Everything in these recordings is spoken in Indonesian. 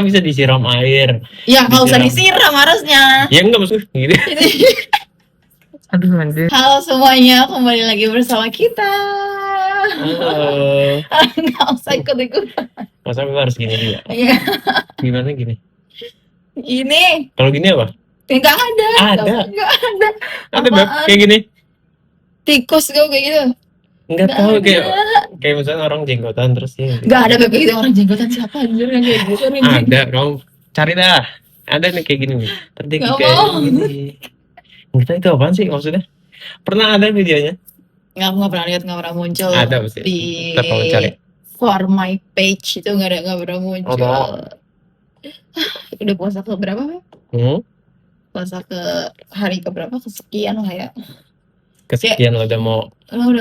Kan bisa disiram air. Ya nggak usah disiram harusnya. Ya enggak maksud gitu. Aduh anjir. Halo semuanya, kembali lagi bersama kita. Halo. Nggak usah ikut-ikutan. Masa gue harus gini juga? Iya. Gimana gini? Ini. Kalau gini apa? Nggak ada. Ada. Nggak ada. Ada Beb, kayak gini. Tikus gue kayak gitu. Nggak tahu kayak misalnya orang jenggotan terus ya. Nggak ada Beb kayak gitu, orang jenggotan siapa anjir yang kayak gitu nih. Ada, kamu cari dah. Ada nih kayak gini nih. Tadi Nggak kayak mau. gini. Nggak tahu itu apaan sih maksudnya? Pernah ada videonya? Nggak pernah lihat, nggak pernah muncul. Ada pasti. Di Ntar kamu cari. For my page itu nggak pernah muncul. Udah puasa ke berapa Beb? Puasa ke hari ke berapa? Kesekian lah ya. Kesekian lo udah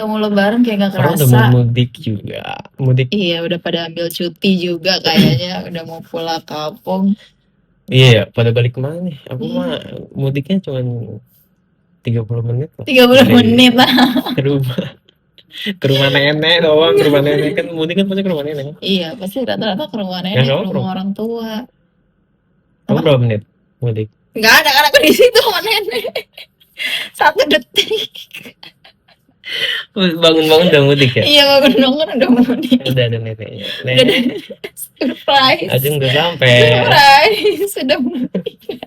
mau lebaran kayak gak kerasa. Orang udah mau mudik juga. Iya, udah pada ambil cuti juga kayaknya. Udah mau pulang kampung. Iya, pada balik kemana nih? Aku mah mudiknya cuma 30 menit lah. 30 menit lah. Ke rumah nenek doang, ke rumah nenek kan mudik kan pasti ke rumah nenek. Iya, pasti rata-rata ke rumah nenek, ke rumah orang tua. Kamu berapa menit mudik? Enggak ada, karena aku di situ sama nenek. 1 detik. Bangun-bangun udah mudik ya? Iya, bangun-bangun udah mudik. Udah ada neneknya. Surprise. Ajeng udah sampai. Surprise, sudah mudik.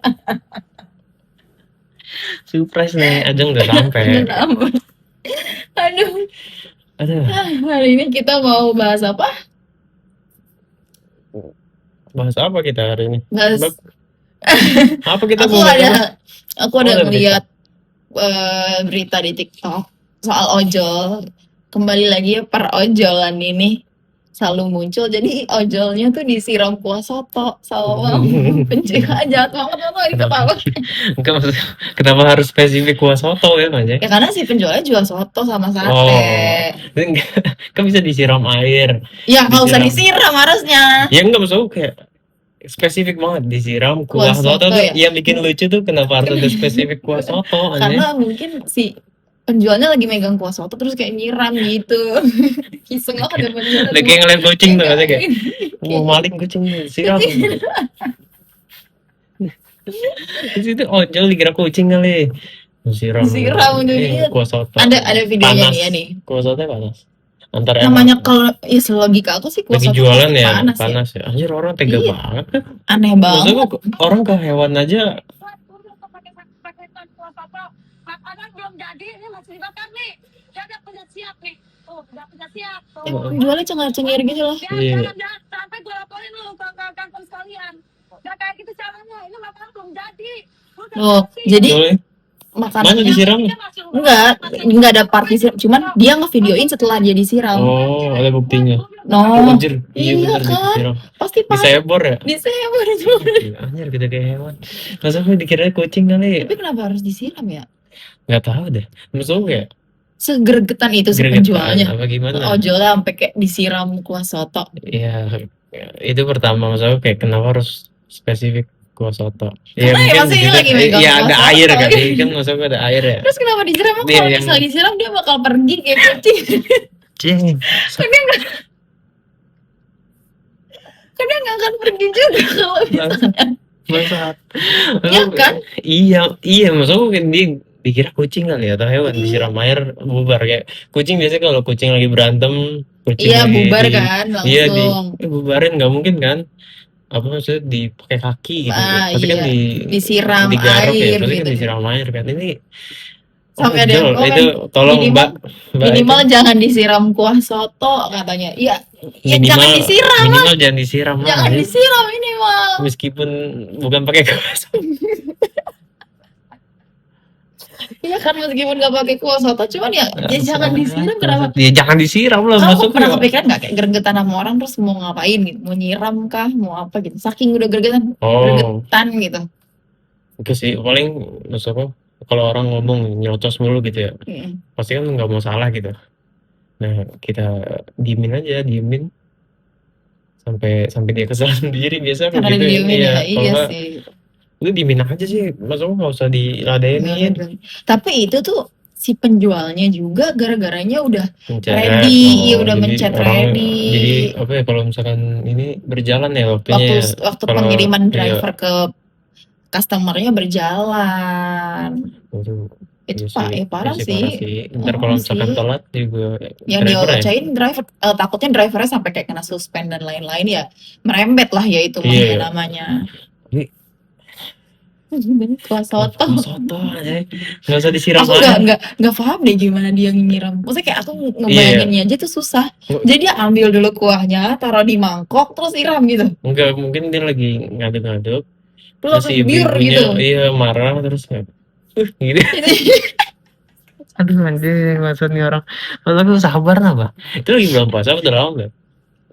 Surprise nih, Ajeng udah sampai. Aduh. Hari ini kita mau bahas apa? Bahas apa kita hari ini? Apa kita Aku ada melihat berita di TikTok soal ojol. Kembali lagi ya, perojolan ini selalu muncul. Jadi ojolnya tuh disiram kuah soto sama penjahat. Jahat banget loh itu apa? Enggak, maksudnya kenapa harus spesifik kuah soto ya Mas? Ya karena si penjualnya jual soto sama sate. Kan bisa disiram air. Ya nggak usah disiram harusnya. Ya enggak, maksudnya kayak spesifik banget disiram kuah soto tuh ya? Yang bikin lucu tuh kenapa harus ada spesifik kuah soto? Karena mungkin si penjualnya lagi megang kuah soto terus kayak nyiram gitu. Iseng banget ya penjualnya. Lagi ngeliat kucing tuh kayak mau maling kucing siram. Di situ ojol dikira kucing kali. Siram dunia. Kuah soto. Ada videonya dia nih. Kuah soto panas. Antara namanya kalau logika aku sih kuah soto jualan ya panas ya. Anjir, orang tega banget kan. Aneh banget. Maksudnya orang ke hewan aja. Makanan belum jadi, ini masih dibakar nih. Dia udah siap nih. Udah siap. Jualnya cengar-cengir gitu loh. Jangan sampai gue laporin lu ke kantor sekalian. Udah kayak gitu caranya, ini makanan belum jadi. Jadi makanannya disiram? Enggak ada part disiram, cuman dia ngevideoin setelah dia disiram. Oh, ada buktinya. Anjir, iya kan? Pasti disebor ya? Disebor. Anjir, kita kayak hewan. Masa gue dikira kucing kali. Tapi kenapa harus disiram ya? Nggak tahu deh. Maksudnya kayak segergetan itu si penjualnya. Apa gimana? Ojolnya sampai kayak disiram kuah soto. Iya, itu pertama. Maksudnya kayak kenapa harus spesifik kuah soto? Iya, mungkin lagi megang ada air kan? Kan maksudnya ada air ya. Terus kenapa disiram? Kalau misalnya disiram dia bakal pergi kayak kucing. Kan dia nggak akan pergi juga kalau misalnya. Iya kan? Iya, maksudnya dia dikira kucing kali ya, atau hewan disiram air bubar. Kayak kucing biasanya kalau kucing lagi berantem, iya bubar kan langsung. Iya bubarin, nggak mungkin kan? Apa maksudnya dipakai kaki gitu? Pasti kan disiram digaruk air ya, pasti gitu. Kan disiram air kan ini. Sampai ada itu tolong mbak minimal jangan disiram kuah soto katanya. Iya, jangan disiram. Minimal jangan disiram. Jangan disiram minimal. Meskipun bukan pakai kuah soto. Iya kan, meskipun nggak pakai kuah soto, cuman ya jangan disiram. Kenapa? Ya jangan disiram lah. Kamu pernah kepikiran nggak kayak gergetan sama orang terus mau ngapain gitu, mau nyiram kah, mau apa gitu? Saking udah gergetan gitu. Oke sih, paling maksudnya kalau orang ngomong nyocos mulu gitu ya, pasti kan nggak mau salah gitu. Nah kita diemin sampai dia kesal sendiri biasa karena gitu. Iya sih. Lu diemin aja sih, maksudnya nggak usah diladenin. Tapi itu tuh si penjualnya juga gara-garanya udah Mencet. ready, udah Jadi mencet orang ready. jadi apa ya, kalau misalkan ini berjalan ya waktunya Waktu kalau pengiriman iya. driver ke customer-nya berjalan. Itu parah sih. Ntar kalau misalkan telat juga Yang diocain driver, takutnya drivernya sampai kayak kena suspend dan lain-lain ya, merembet lah ya itu Iya. namanya. Ini kuah soto aja, nggak usah disiram. Aku nggak paham deh gimana dia nyiram. Maksudnya kayak aku ngebayanginnya aja tuh susah. Jadi dia ambil dulu kuahnya, taruh di mangkok, terus siram gitu. Enggak, mungkin dia lagi ngaduk-ngaduk. Terus si ibu-ibunya gitu. Iya, marah terus gitu. Aduh anjir, maksud nih orang. Masa aku sabar apa? Itu lagi bulan puasa udah lama nggak?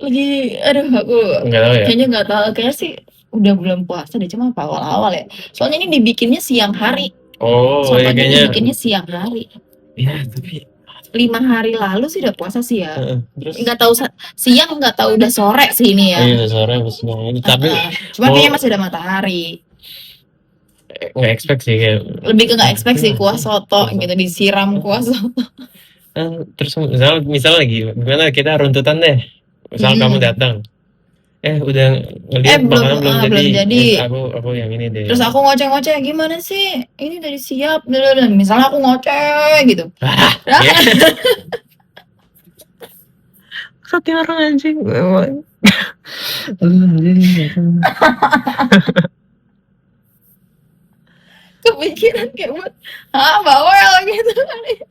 Lagi, aku nggak tahu ya. Kayaknya nggak tahu, kayaknya sih udah bulan puasa deh, cuma apa awal-awal ya. Soalnya ini dibikinnya siang hari. Ya kayaknya dibikinnya siang hari. Iya, tapi 5 hari lalu sih udah puasa sih ya. Terus nggak tahu siang, nggak tahu udah sore sih ini ya. Iya, udah sore maksudnya. Tapi cuma kayaknya masih ada matahari. Nggak expect sih kayak. Lebih ke nggak expect sih kuah soto gitu, disiram kuah soto. Terus misal lagi gimana, kita runtutan deh. Misal kamu datang, udah ngeliat makanan belum jadi. Aku yang ini deh. Terus aku ngoceh-ngoceh, gimana sih? Ini udah disiap. Misalnya aku ngoceh gitu. Satu orang anjing. Anjing. Kepikiran kayak buat bawel gitu.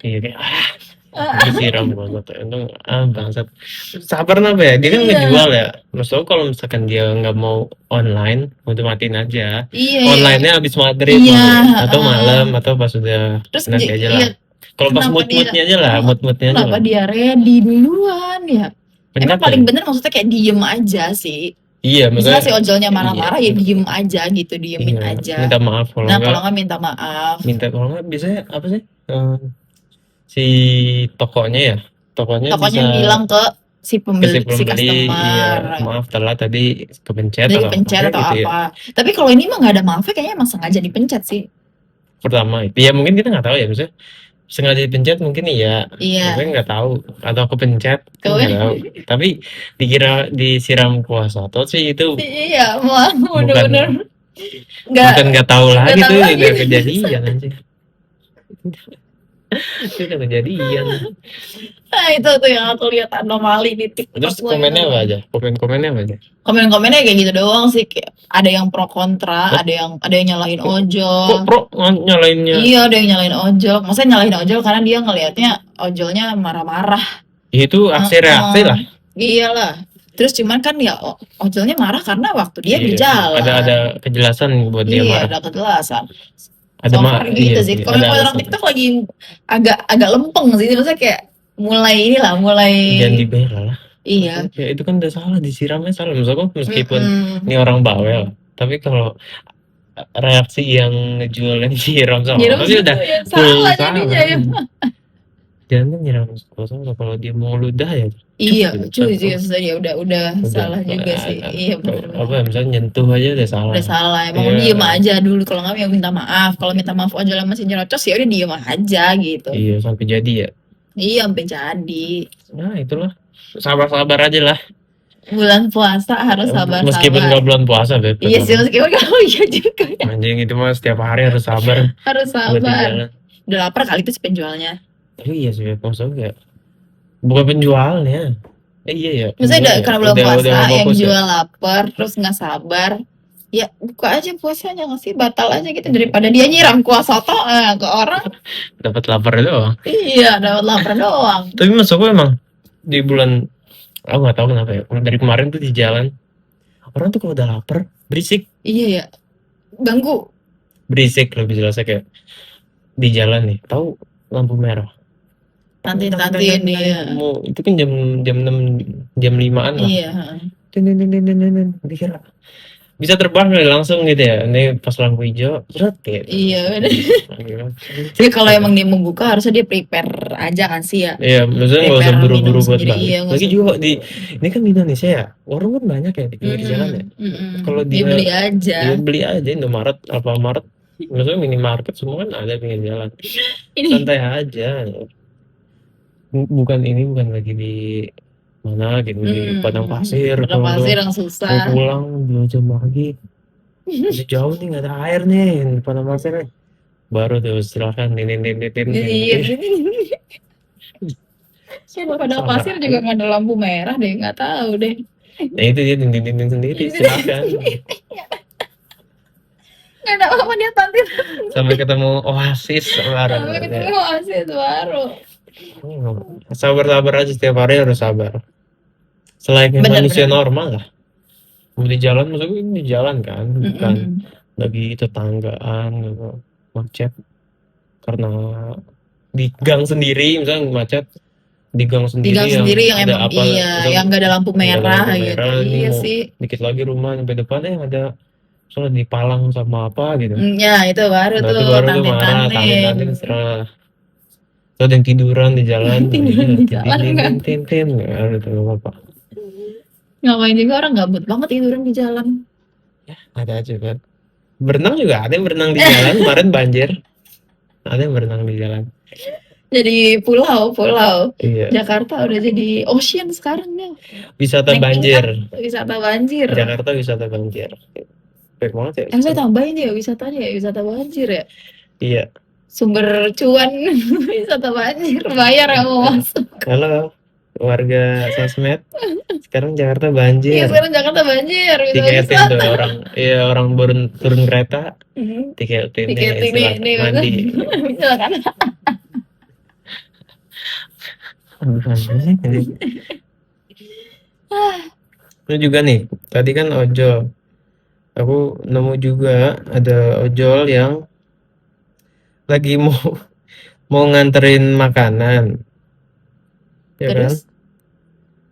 Iya kayak disiram banget. Untung bangsat. Sabar apa ya? Dia kan ngejual ya. Maksudnya kalau misalkan dia nggak mau online, udah matiin aja. Online-nya habis maghrib atau malam atau pas udah nanti aja lah. Kalau pas mood-moodnya aja lah, mood-moodnya aja. Kenapa dia ready duluan ya? Emang paling bener maksudnya kayak diem aja sih. Iya, misalnya si ojolnya marah-marah ya diem aja gitu, diemin aja. Minta maaf kalau nggak minta maaf. Kalau nggak biasanya apa sih? Si tokonya bisa bilang ke si pembeli, si customer. Iya, maaf telat tadi kepencet atau apa. Gitu ya. Tapi kalau ini mah nggak ada maafnya, kayaknya emang sengaja dipencet sih. Pertama itu ya mungkin kita nggak tahu ya, maksudnya sengaja dipencet mungkin tapi nggak tahu atau kepencet nggak tahu. Tapi dikira disiram kuah soto sih itu. Iya, bener-bener nggak tahu lagi tuh udah kejadian anjing. Itu udah kejadian. Nah itu tuh yang aku lihat anomali di TikTok. Terus komennya apa aja? Komen-komennya apa aja? Komen-komennya kayak gitu doang sih, kayak ada yang pro kontra, ada yang nyalahin ojol. Kok pro nyalainnya? Iya, ada yang nyalahin ojol. Maksudnya nyalahin ojol karena dia ngelihatnya ojolnya marah-marah. Itu aksi reaksi lah. Iyalah. Terus cuman kan ya ojolnya marah karena waktu dia berjalan. Ada kejelasan buat dia marah. Iya, ada kejelasan. Ada gitu sih. Kalau orang TikTok lagi agak lempeng sih, maksudnya kayak mulai jangan dibela lah. Iya. Ya, itu kan udah salah, disiramnya salah. Maksudnya meskipun ini orang bawel, tapi kalau reaksi yang ngejual yang disiram sama pasti udah salah jadinya ya. Jangan nyiram sama kalau dia mau ludah ya. Iya, cuy ya udah salah juga sih. Iya benar. Apa misalnya nyentuh aja udah salah. Udah salah. Emang diem aja dulu, kalau nggak ya minta maaf. Kalau minta maaf ojolnya masih nyerocos ya udah diem aja gitu. Iya, sampai jadi ya. Iya, sampai jadi. Nah, itulah. Sabar-sabar aja lah. Bulan puasa harus sabar. Meskipun nggak bulan puasa, Beb. Iya sih, meskipun kalau iya juga. Anjing itu mah setiap hari harus sabar. Harus sabar. Udah lapar kali itu si penjualnya. Tapi iya sih, maksudnya bukan penjualnya. Iya ya. Misalnya karena belum puasa, yang jual lapar terus nggak sabar. Ya buka aja puasanya, nggak sih, batal aja gitu daripada dia nyiram kuah soto ke orang. Dapat lapar doang. Iya, dapat lapar doang. Tapi maksudku emang di bulan, aku nggak tahu kenapa ya. Dari kemarin tuh di jalan orang tuh kalau udah lapar berisik. Iya ya, ganggu. Berisik lebih jelasnya kayak di jalan nih, tahu lampu merah. Nanti ya. Itu kan jam 6, jam 5-an lah. Iya. Dikira bisa terbang langsung gitu ya. Ini pas lampu hijau, kayak. Iya. Jadi kalau emang dia mau buka harusnya dia prepare aja kan sih ya. Iya, maksudnya nggak usah buru-buru buat balik. Lagi juga ini kan di Indonesia ya, orang kan banyak ya di pinggir jalan ya. Kalau dia beli aja. Dia beli aja Indomaret, Alfamart. Maksudnya minimarket semua kan ada pinggir jalan. Ini Santai aja. Bukan lagi di mana gitu, di Padang Pasir. Padang Kalau Pasir yang mau susah. pulang 2 jam lagi. Udah jauh nih, nggak ada air nih di Padang Pasir nih. Baru tuh silakan Iya, Padang Pasir juga nggak ada lampu merah deh, nggak tahu deh. Nah itu dia din sendiri, silakan. Nggak ada apa dia tampil. Sampai ketemu oasis bareng. Sampai ketemu oasis baru. Sabar aja, setiap hari harus sabar. Selayaknya Bener, manusia bener. normal lah. Di jalan, maksudnya di jalan kan, bukan lagi tetanggaan gitu, macet karena di gang sendiri, misalnya macet di gang Di gang sendiri yang ada emang iya, yang nggak ada lampu merah gitu. Iya sih. dikit lagi rumah sampai depan ada soalnya dipalang sama apa gitu. Ya itu baru Nah, tuh itu baru tuh marah, nanti tantin serah. Tuh ada yang tiduran di jalan, Tiduran di jalan, kan? tin, nggak ada tuh apa. Ngapain juga orang gabut banget tiduran di jalan. Ya, ada aja kan. Berenang juga ada yang berenang di jalan, kemarin banjir. Ada yang berenang di jalan. Jadi pulau. Iya. Jakarta udah jadi ocean sekarang ya. Wisata Naik banjir. tingkat, wisata banjir. Jakarta wisata banjir. Baik banget ya. Saya tambahin ya wisatanya ya, wisata banjir ya. Iya. Sumber cuan wisata banjir, bayar yang mau masuk. Halo warga sosmed. Sekarang Jakarta banjir. Iya, sekarang Jakarta banjir. Tiketin tuh orang baru turun kereta. Tiketin ini mandi. Silakan. Itu juga nih, tadi kan ojol. Aku nemu juga ada ojol yang lagi mau nganterin makanan. Ya kan?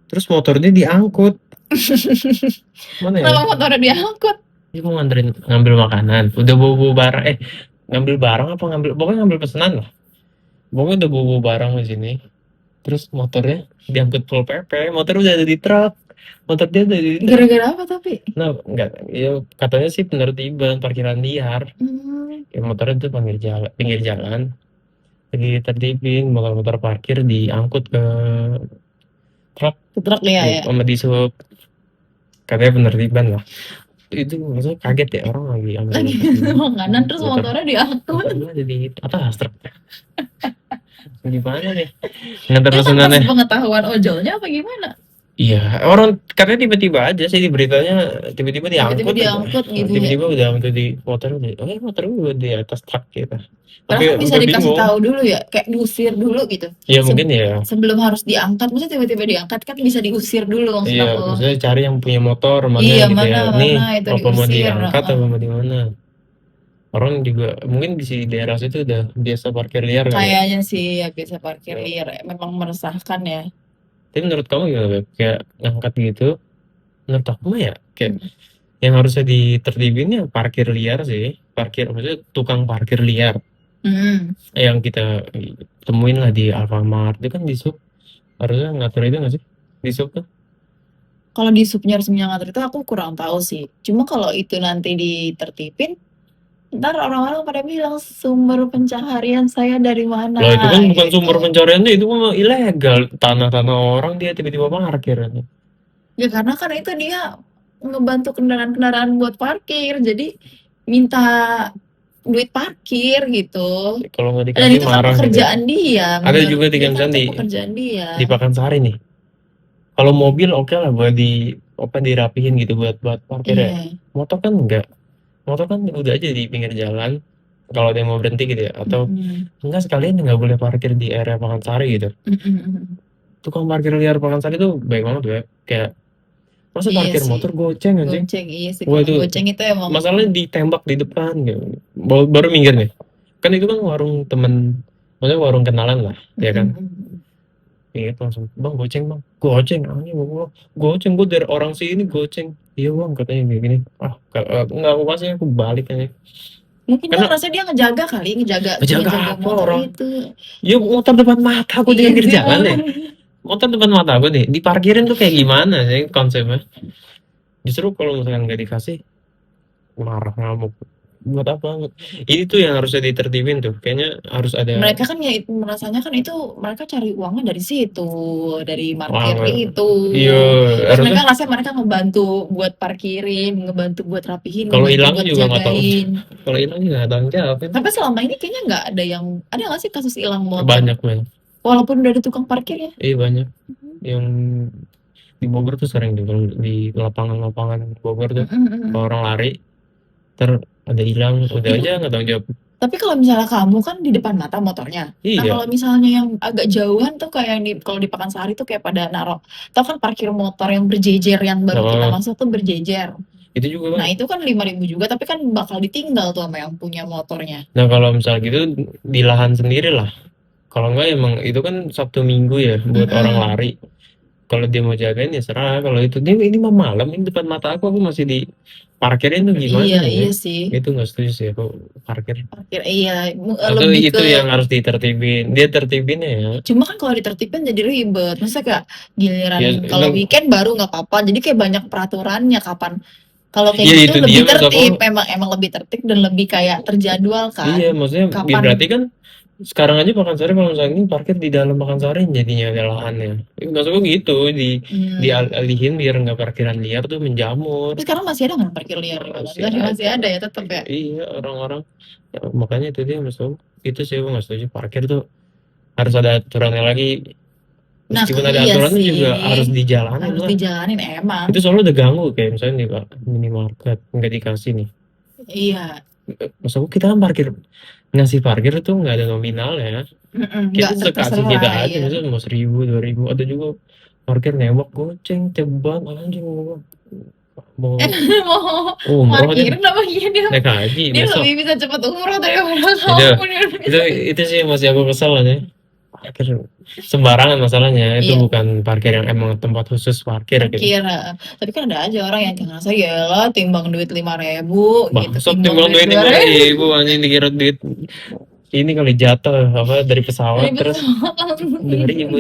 Terus motornya diangkut. Mana ya? Kenapa motornya diangkut? Dia mau ngambil makanan. Udah bawa barang. Ngambil barang apa pokoknya ngambil pesanan lah. Pokoknya udah bawa barang di sini. Terus motornya diangkut Pol PP. Motor udah ada di truk. Motor dia ada di truk. Gara-gara apa tapi? Nah, enggak. Ya, katanya sih penertiban parkiran liar. Ya, motornya tuh pinggir jalan. Lagi tertibin, motor parkir diangkut ke truk ya. Sama disub. Katanya penertiban lah. Itu maksudnya kaget ya, orang lagi makanan terus motornya diangkut. Motornya ada di atas truk. Gimana nih? Ngantar pesanannya. Pengetahuan ojolnya apa gimana? Iya, orang katanya tiba-tiba aja sih di beritanya, tiba-tiba diangkut gitu. Tiba-tiba udah di motor udah di atas truk gitu. Tapi bisa dikasih tahu dulu ya, kayak diusir dulu gitu. Iya mungkin ya. Sebelum harus diangkat, maksudnya tiba-tiba diangkat kan bisa diusir dulu maksud aku. Maksudnya cari yang punya motor mana gitu ya. Nih, itu apa mau diangkat apa mau di mana? Orang juga mungkin di daerah situ udah biasa parkir liar kan. Kayaknya sih ya biasa parkir liar, memang meresahkan ya. Tapi menurut kamu gimana, Beb? Kayak ngangkat gitu, menurut aku mah ya kayak yang harusnya ditertibin ya parkir liar sih. Maksudnya tukang parkir liar. Yang kita temuin lah di Alfamart, itu kan di sub harusnya ngatur itu nggak sih? Di sub tuh? Kalau di subnya resminya ngatur itu aku kurang tahu sih. Cuma kalau itu nanti ditertibin, ntar orang-orang pada bilang sumber pencaharian saya dari mana? Loh itu kan bukan sumber pencahariannya, itu mah ilegal, tanah orang dia tiba-tiba parkir. Ya karena kan itu dia ngebantu kendaraan-kendaraan buat parkir, jadi minta duit parkir gitu. Kalau nggak dikasih dan itu kan pekerjaan gitu. Dia. Ada juga di pekerjaan dia. Di Pakansari nih. Kalau mobil oke lah buat dirapihin gitu buat parkir ya. Motor kan enggak. Motor kan udah aja di pinggir jalan. Kalau dia mau berhenti gitu ya, atau enggak sekalian nggak boleh parkir di area Pakansari gitu. Tukang parkir liar Pakansari tuh baik banget ya. Kayak masa parkir motor goceng aja. Goceng iya sih. Goceng itu emang. Masalahnya ditembak di depan gitu. Baru minggir nih. Kan itu kan warung temen, maksudnya warung kenalan lah, ya kan? Iya langsung, bang goceng, gue dari orang sini goceng. Iya bang katanya kayak gini. Nggak aku kasih, aku balik aja. Mungkin karena rasanya dia ngejaga apa orang itu. Ya motor depan mata aku di pinggir jalan deh. Motor depan mata aku nih, diparkirin tuh kayak gimana sih konsepnya? Justru kalau misalkan nggak dikasih, marah ngamuk. buat apa? Ini tuh yang harusnya ditertibin tuh, kayaknya harus ada. Mereka kan ya merasanya kan itu mereka cari uangnya dari situ, dari parkir Wah, itu. iya, Terus harusnya mereka ngerasa mereka ngebantu buat parkirin, ngebantu buat rapihin, kalau ngebantu hilang buat juga nggak tahu, jagain. kalau hilang juga nggak tanggung jawab itu. Tapi selama ini kayaknya nggak ada nggak sih kasus hilang motor? Banyak Walaupun udah ada tukang parkir ya. iya banyak yang di Bogor tuh sering tuh kalau di lapangan Bogor tuh kalau orang lari ada hilang udah Itu- aja nggak tanggung jawab. Tapi kalau misalnya kamu kan di depan mata motornya. Nah Iya, kalau misalnya yang agak jauhan tuh kayak yang kalau di Pakansari tuh kayak pada naruh. Tau kan parkir motor yang berjejer yang baru kita Oh. masuk tuh berjejer. itu juga Nah kan. itu kan 5.000 juga tapi kan bakal ditinggal tuh sama yang punya motornya. Nah kalau misalnya gitu di lahan sendiri lah. Kalau enggak emang itu kan Sabtu Minggu ya buat Mm-mm. orang lari. Kalau dia mau jagain ya serah. Kalau itu dia ini mah malam ini depan mata aku masih di parkirin tuh gimana Iya ya? iya sih. Itu nggak setuju sih aku parkir. Parkir iya Atau lebih itu ke yang harus ditertibin. Dia tertibinnya ya. cuma kan kalau ditertibin jadi ribet. Maksudnya kayak giliran Ya, kalau itu- weekend baru nggak apa-apa. Jadi kayak banyak peraturannya kapan. Kalau kayak Iya, gitu itu lebih dia, maksud tertib, aku. emang lebih tertib dan lebih kayak terjadwal kan. Iya, maksudnya Kapan? berarti kan sekarang aja Pakansari kalau misalnya ini parkir di dalam Pakansari jadinya ada lahannya. Maksudku gitu dialihin biar nggak parkiran liar tuh menjamur. Tapi sekarang masih ada nggak parkir liar? Masih ada ya tetap ya. Iya, orang-orang ya, makanya itu dia maksudku itu sih aku nggak setuju parkir tuh harus ada aturannya lagi. Nah, Meskipun ada iya aturannya sih. juga harus dijalanin Harus lah. dijalanin emang. Itu soalnya udah ganggu kayak misalnya nih Pak minimarket nggak dikasih nih. Iya. Maksudku kita kan ngasih parkir itu nggak ada nominal ya. Kita Nggak sekasih kita terserah, aja iya. misalnya mau 1.000 2.000 ada juga parkir nembak goceng tebang anjing mau umroh deh Parkirin apa iya dia? naik haji Dia besok lebih bisa cepet umroh daripada Iya. kamu. itu sih yang masih aku kesel aja parkir sembarangan masalahnya itu Iya. bukan parkir yang emang tempat khusus parkir gitu. Parkir, tapi kan ada aja orang yang kayak ngerasa ya lah timbang duit 5.000 gitu, Bangsat timbang duit 5.000 anjing dikira duit ini kali jatuh apa dari pesawat terus 2.000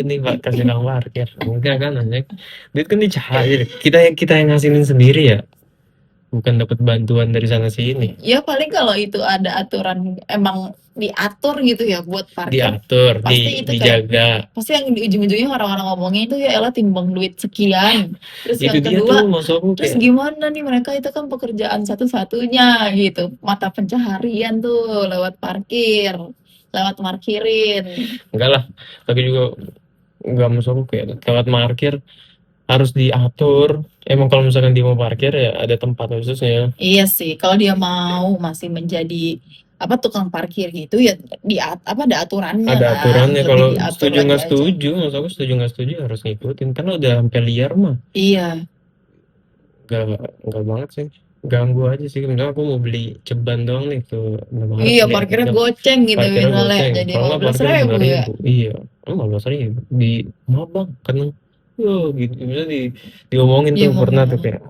nih Pak kasih kang parkir enggak kan anjing duit kan dicair kita yang ngasilin sendiri ya bukan dapat bantuan dari sana sini Ya paling kalau itu ada aturan emang diatur gitu ya buat parkir. diatur Pasti itu dijaga Pasti yang di ujung-ujungnya orang-orang ngomongnya itu ya elah timbang duit sekian. Terus itu yang dia kedua, tuh maksud aku terus kayak gimana nih mereka itu kan pekerjaan satu-satunya gitu. Mata pencaharian tuh lewat parkir, lewat parkirin. enggak lah tapi juga enggak maksud aku kayak lewat parkir harus diatur emang kalau misalkan dia mau parkir ya ada tempat khususnya Iya sih, kalau dia mau masih menjadi apa tukang parkir gitu ya ada aturannya ada lah, aturannya lebih kalau diatur setuju lagi nggak aja. setuju maksud aku setuju nggak setuju harus ngikutin karena udah sampai liar mah Iya, nggak banget sih ganggu aja sih misalnya aku mau beli ceban doang nih ke Indomaret iya beli parkirnya ayam. goceng gitu Parkirnya misalnya goceng. jadi Kalau nggak 15.000 ya. 5.000 iya 15.000 di maaf bang kan gitu misalnya diomongin tuh Diomongin. pernah tuh kayak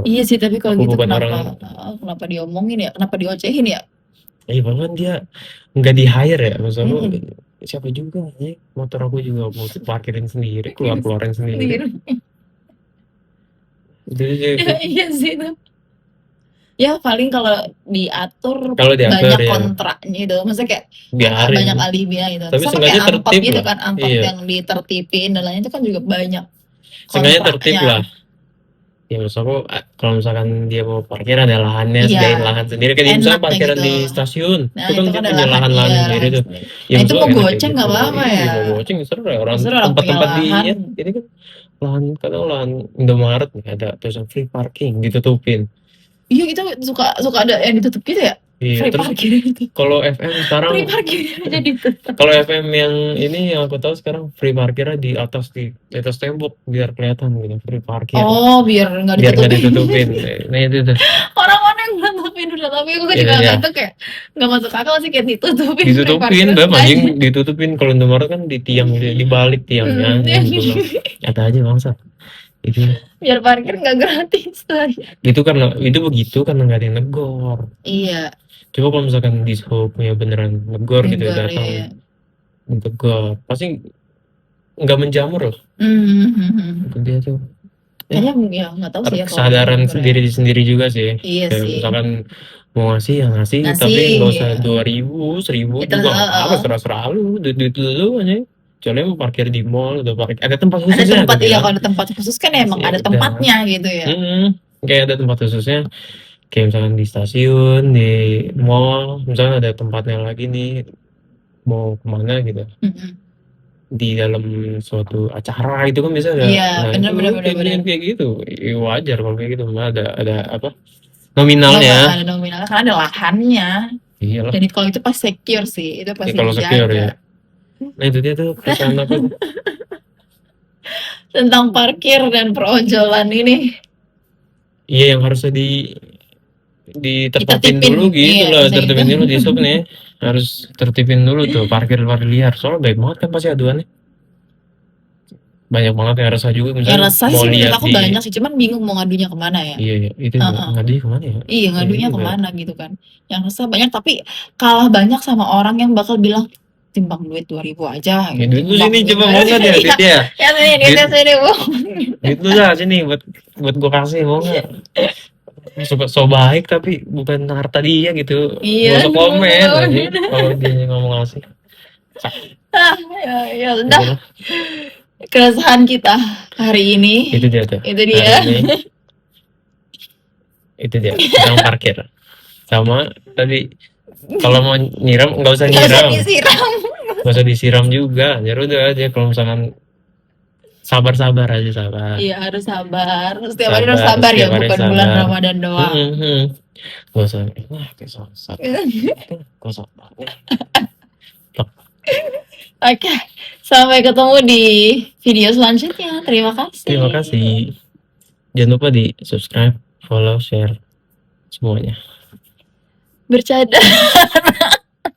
Iya sih, tapi kalau Aku gitu bukan kenapa diomongin ya? Kenapa diocehin ya? bahkan dia nggak di hire ya maksud aku siapa juga ya motor aku juga mau parkirin sendiri keluarin sendiri itu sih Iya sih itu. Ya paling kalau diatur Kalau diatur, banyak ya. kontraknya gitu. Maksudnya kayak biarin banyak alibnya gitu. Tapi Sama seenggaknya kayak angkot tertib gitu lah. kan, angkot Iya. yang ditertipin dan lainnya itu kan juga banyak seenggaknya tertib kontraknya. lah ya maksud aku kalau misalkan dia mau parkir ada lahannya Iya. sediain lahan sendiri kayak misalnya Enak parkiran gitu. di stasiun Nah, itu kan dia ada punya lahan-lahan iya, sendiri tuh sendiri. ya, Nah, itu maksud mau aku enak kayak goceng nggak gitu. apa-apa Iya, ya. mau goceng seru ya orang Seru orang tempat-tempat punya di lahan. ya, ini kan lahan kadang lahan Indomaret nih ada tulisan free parking ditutupin. Iya itu suka ada yang ditutup gitu ya. Iya, Free terus parkir gitu. kalau FM sekarang Free parkir aja ditutup. kalau FM yang ini yang aku tahu sekarang free parkirnya di atas tembok biar kelihatan gitu free parkir. Oh, biar nggak biar nggak ditutupin. ditutupin. Nah itu tuh Orang-orang yang nutupin udah tapi aku Iya, juga iya. nggak tuh kayak nggak masuk akal sih kayak ditutupin. ditutupin, free bang parkir anjing ditutupin kalau Indomaret kan di tiang di balik tiangnya gitu loh. Kata aja bangsa. Itu Biar parkir nggak gratis tuh. itu karena itu begitu karena nggak ada yang negor. Iya. Coba kalau misalkan di punya beneran negor gitu Negor, datang iya. negor pasti nggak menjamur loh. Itu dia tuh. Kayaknya ya nggak tahu sih ya. kalau Kesadaran negor ya. sendiri juga sih. Iya Kayak sih. misalkan mau ngasih ya ngasih, tapi Ngasih, nggak usah ya. 2.000, 1.000 Itu, juga nggak apa-apa, serah-serah lu, duit lu aja. Kecuali mau parkir di mall, udah parkir, ada tempat ada khususnya tempat, aku iya bilang. kalau ada tempat khusus kan emang Ya ada udah. tempatnya gitu ya. Kayak ada tempat khususnya, kayak misalkan di stasiun, di mall, misalnya ada tempatnya lagi nih, mau kemana gitu. Di dalam suatu acara itu kan biasa ada. Iya, Nah bener, itu bener, bener, bener. kayak gitu. Ya, wajar kalau kayak gitu. Ada apa? Nominalnya. Ada nominalnya karena ada lahannya. Iyalah. Dan kalau itu pas secure sih, itu Ya, pasti kalau secure ya. dijaga. Nah itu dia tuh perusahaan apa tuh? Tentang parkir dan perojolan ini. Iya yang harusnya ditertipin Ditertipin, dulu gitu iya, lah, harusnya tertipin gitu. dulu di sub nih. Harus tertipin dulu tuh parkir liar. Soalnya baik banget kan pasti aduannya. Banyak banget yang resah juga Yang misalnya resah mau sih menurut lihat aku di. banyak sih, cuman bingung mau ngadunya kemana ya. Iya itu ngadunya kemana ya? Iya, ngadunya Iya, kemana gitu kan. Yang resah banyak tapi kalah banyak sama orang yang bakal bilang timbang duit 2.000 aja Ya, gitu. duit lu sini coba mau nggak dia duitnya? Ya sini, duitnya sini, Bu. Duit lu lah sini buat gua kasih mau nggak? So baik tapi bukan harta dia gitu. Iya. Gak usah komen lagi kalau dia ngomong ngasih. Ya sudah. Gitu lah. Keresahan kita hari ini. Itu dia tuh. Itu dia. Hari ini, itu dia tentang parkir. Sama tadi kalau mau nyiram nggak usah Nggak usah nyiram, disiram. nggak usah disiram juga. Ya udah aja kalau misalkan sabar aja sabar. Iya harus sabar. Setiap hari harus sabar ya, setiap hari bukan sabar. bulan Ramadan doang. Gak usah, kayak sabar. Gak usah. Oke, sampai ketemu di video selanjutnya. Terima kasih. Terima kasih. Jangan lupa di subscribe, follow, share semuanya. Bercanda.